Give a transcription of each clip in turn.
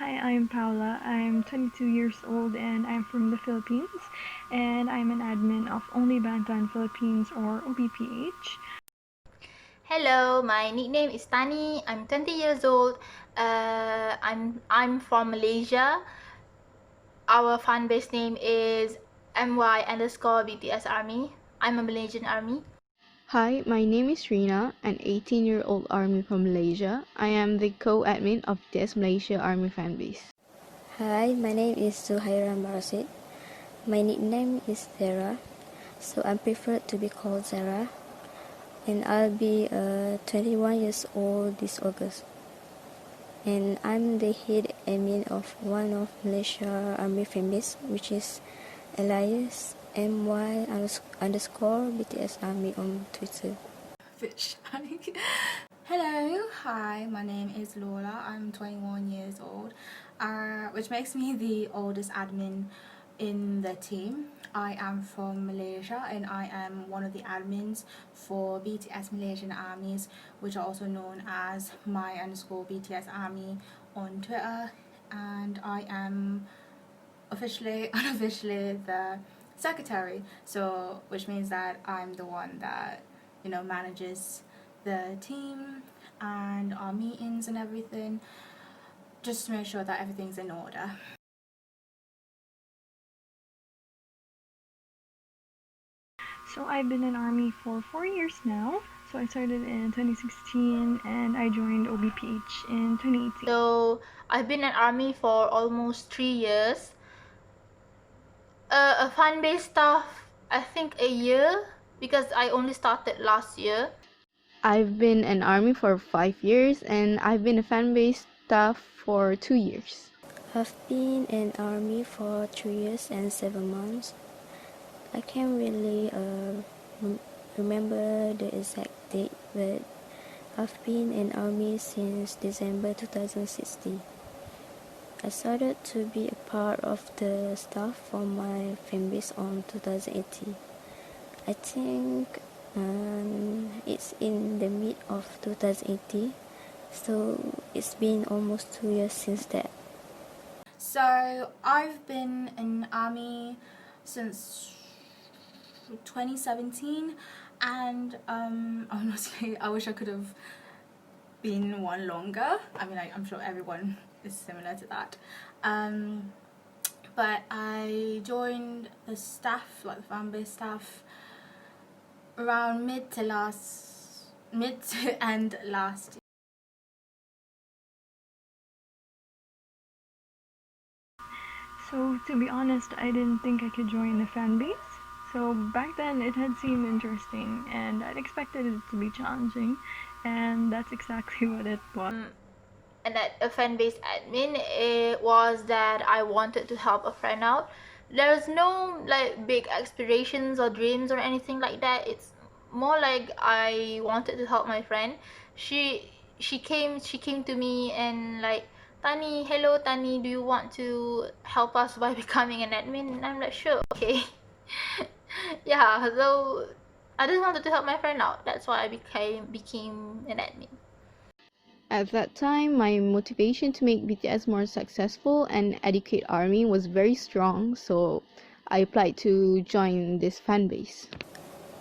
Hi, I'm Paula. I'm 22 years old and I'm from the Philippines. And I'm an admin of Only Bantan Philippines or OBPH. Hello, my nickname is Tani. I'm 20 years old. I'm from Malaysia. Our fan base name is my_BTS Army. I'm a Malaysian Army. Hi, my name is Rina, an 18-year-old Army from Malaysia. I am the co-admin of BTS Malaysia Army Fanbase. Hi, my name is Zuhaira Marasid. My nickname is Zara, so I prefer to be called Zara. And I'll be 21 years old this August. And I'm the head admin of one of Malaysia Army Fanbase, which is alias my_BTS Army on Twitter. Hello, hi, my name is Lola. I'm 21 years old, which makes me the oldest admin in the team. I am from Malaysia and I am one of the admins for BTS Malaysian Armies, which are also known as my_BTS Army on Twitter, and I am unofficially the secretary, so which means that I'm the one that manages the team and our meetings and everything, just to make sure that everything's in order. So I've been in Army for 4 years now. So I started in 2016 and I joined OBPH in 2018. So I've been in Army for almost 3 years. A fan base staff, I think a year, because I only started last year. I've been an Army for 5 years and I've been a Fanbase staff for 2 years. I've been in Army for 3 years and 7 months. I can't really remember the exact date, but I've been in Army since December 2016. I started to be a part of the staff for my fanbase on 2018. I think it's in the mid of 2018, so it's been almost 2 years since that. So I've been in Army since 2017, and honestly I wish I could have been one longer. I mean, I'm sure everyone is similar to that, but I joined the staff, like the fanbase staff, around mid to end last year. So to be honest, I didn't think I could join the fan base. So back then it had seemed interesting and I'd expected it to be challenging, and that's exactly what it was. And that a fan base admin, it was that I wanted to help a friend out. There's no like big aspirations or dreams or anything like that. It's more like I wanted to help my friend. She came to me and like, Tani, hello Tani, do you want to help us by becoming an admin? And I'm like, sure, okay. Yeah, so I just wanted to help my friend out. That's why I became an admin. At that time, my motivation to make BTS more successful and educate Army was very strong, so I applied to join this fanbase.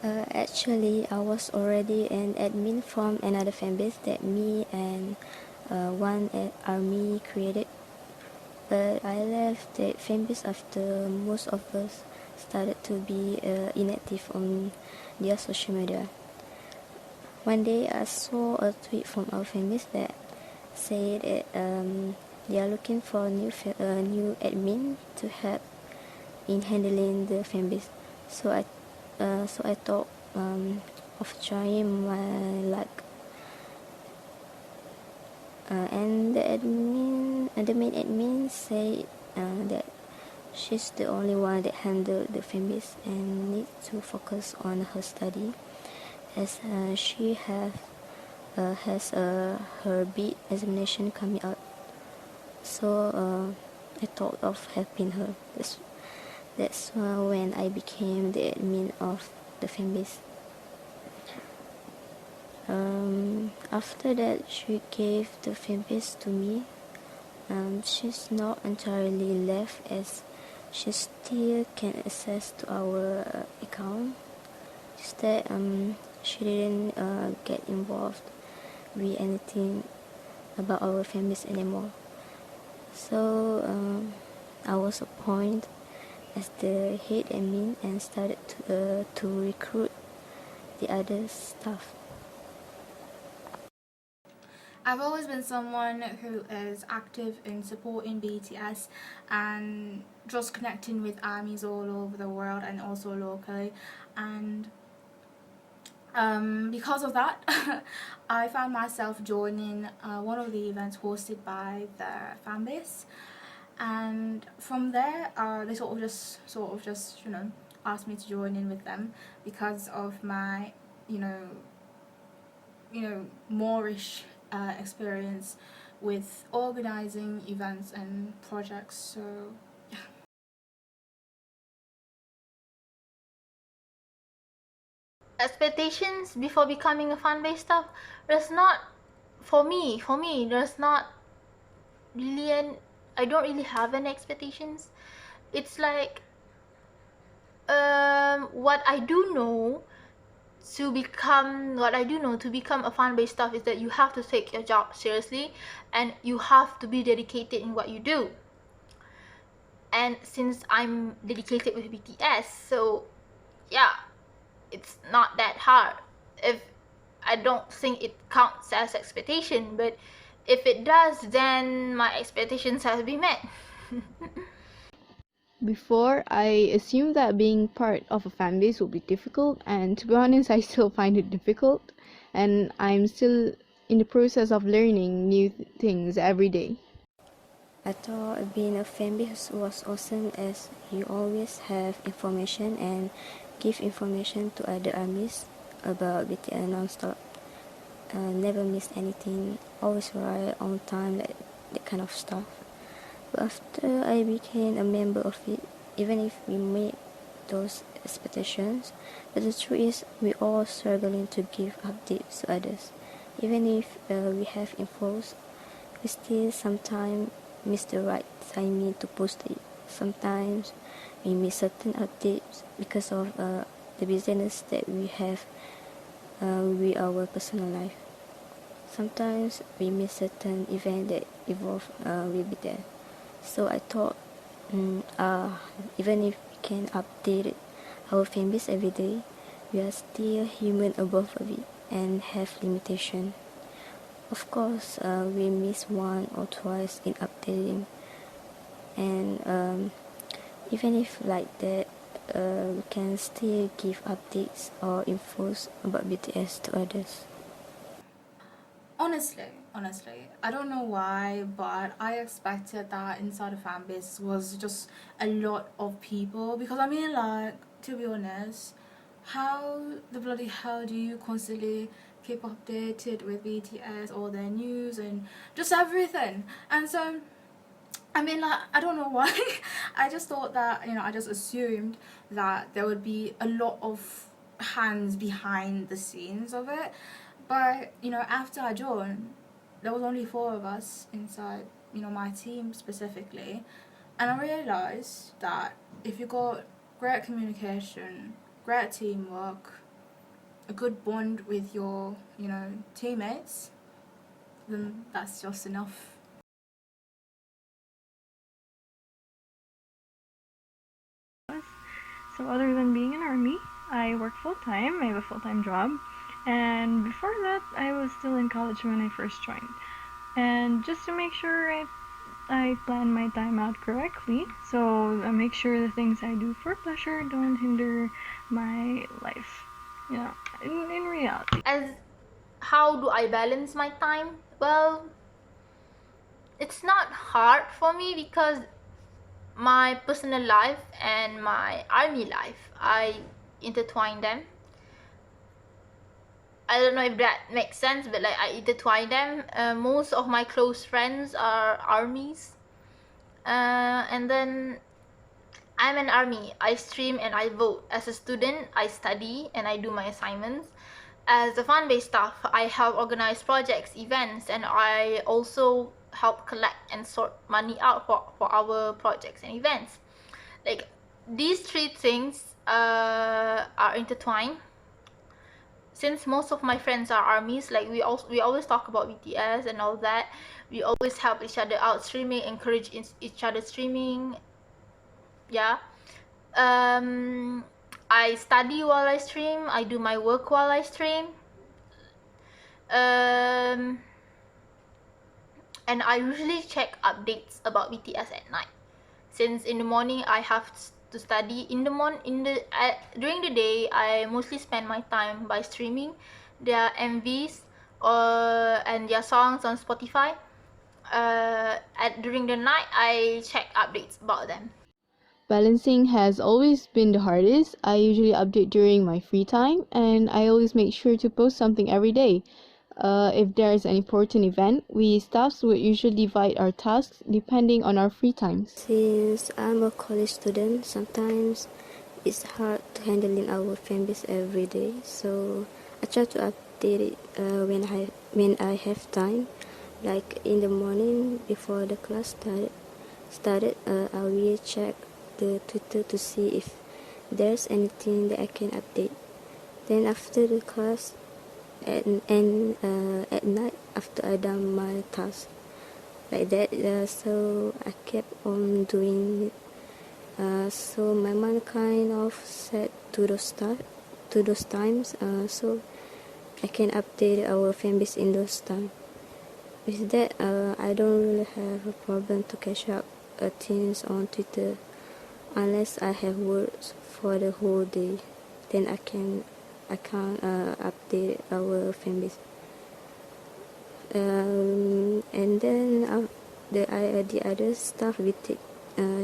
Actually, I was already an admin from another fanbase that me and one army created, but I left that fanbase after most of us started to be inactive on their social media. One day, I saw a tweet from our fanbase that said that they are looking for a new admin to help in handling the fanbase. So I thought of trying my luck. And the main admin said that she's the only one that handled the fanbase and need to focus on her study, as she has her bid examination coming up. So I thought of helping her. That's when I became the admin of the fanbase. After that, she gave the fanbase to me. She's not entirely left as she still can access to our account. Just that she didn't get involved with anything about our families anymore. So I was appointed as the head admin and started to recruit the other staff. I've always been someone who is active in supporting BTS and just connecting with armies all over the world and also locally, and because of that I found myself joining one of the events hosted by the Fanbase, and from there they sort of just asked me to join in with them because of my moreish experience with organizing events and projects. So Expectations before becoming a fan-based staff, there's not, for me, there's not really I don't really have any expectations. It's like, what I do know to become a fan-based staff is that you have to take your job seriously and you have to be dedicated in what you do. And since I'm dedicated with BTS, so yeah, it's not that hard. If I don't think it counts as expectation, but if it does, then my expectations have been met. Before, I assumed that being part of a fan base would be difficult, and to be honest, I still find it difficult, and I'm still in the process of learning new things every day. I thought being a fanbase was awesome as you always have information and give information to other armies about BTS non-stop. Never miss anything, always right on time, that kind of stuff. But after I became a member of it, even if we made those expectations, but the truth is we all struggling to give updates to others. Even if we have infos, we still sometimes miss the right timing to post it. Sometimes we miss certain updates because of the busyness that we have with our personal life. Sometimes we miss certain event that evolve will be there. So I thought, even if we can update our fanbase every day, we are still human above of it and have limitation. Of course, we miss one or twice in updating, and even if like that, we can still give updates or infos about BTS to others. honestly, I don't know why, but I expected that inside the fan base was just a lot of people, because I mean, like, to be honest, how the bloody hell do you constantly keep updated with BTS, all their news and just everything? And so I mean, like, I don't know why. I just thought that, I just assumed that there would be a lot of hands behind the scenes of it. But, after I joined, there was only four of us inside, my team specifically. And I realised that if you got great communication, great teamwork, a good bond with your, teammates, then that's just enough. So other than being an army, I work full time. I have a full time job, and before that, I was still in college when I first joined. And just to make sure I plan my time out correctly, so I make sure the things I do for pleasure don't hinder my life. In reality. As how do I balance my time? Well, it's not hard for me because my personal life and my army life, I intertwine them. I don't know if that makes sense, but like I intertwine them. Most of my close friends are armies, and then I'm an army. I stream and I vote. As a student, I study and I do my assignments. As a fan-based staff, I help organize projects, events, and I also help collect and sort money out for our projects and events. Like, these three things are intertwined. Since most of my friends are armies, like we always talk about BTS and all that. We always help each other out streaming, encourage each other streaming. Yeah. I study while I stream. I do my work while I stream. And I usually check updates about BTS at night. Since in the morning I have to study. During the day I mostly spend my time by streaming their MVs and their songs on Spotify. During the night I check updates about them. Balancing has always been the hardest. I usually update during my free time, and I always make sure to post something every day. If there's an important event, we staffs would usually divide our tasks depending on our free times. Since I'm a college student, sometimes it's hard to handling our fanbase every day. So I try to update it when I have time. Like in the morning before the class started, I will check the Twitter to see if there's anything that I can update. Then after the class at night after I done my task like that, so I kept on doing it. So my mind kind of set to those times, so I can update our fanbase in those times. With that, I don't really have a problem to catch up things on Twitter unless I have words for the whole day. Then I can't update our fanbase. And then the other stuff we take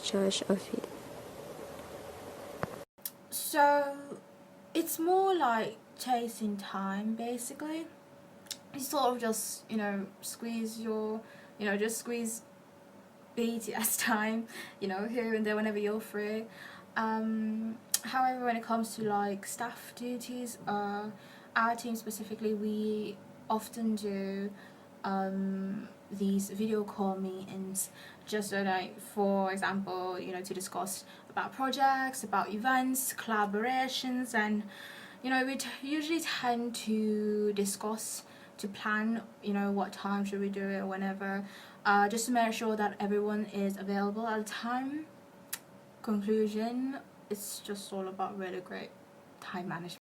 charge of it. So it's more like chasing time, basically. You sort of just, squeeze BTS time, here and there whenever you're free. However, when it comes to like staff duties, our team specifically, we often do these video call meetings, just so like, for example, to discuss about projects, about events, collaborations, and we usually tend to discuss, to plan, what time should we do it, whenever, just to make sure that everyone is available at the time. Conclusion, it's just all about really great time management.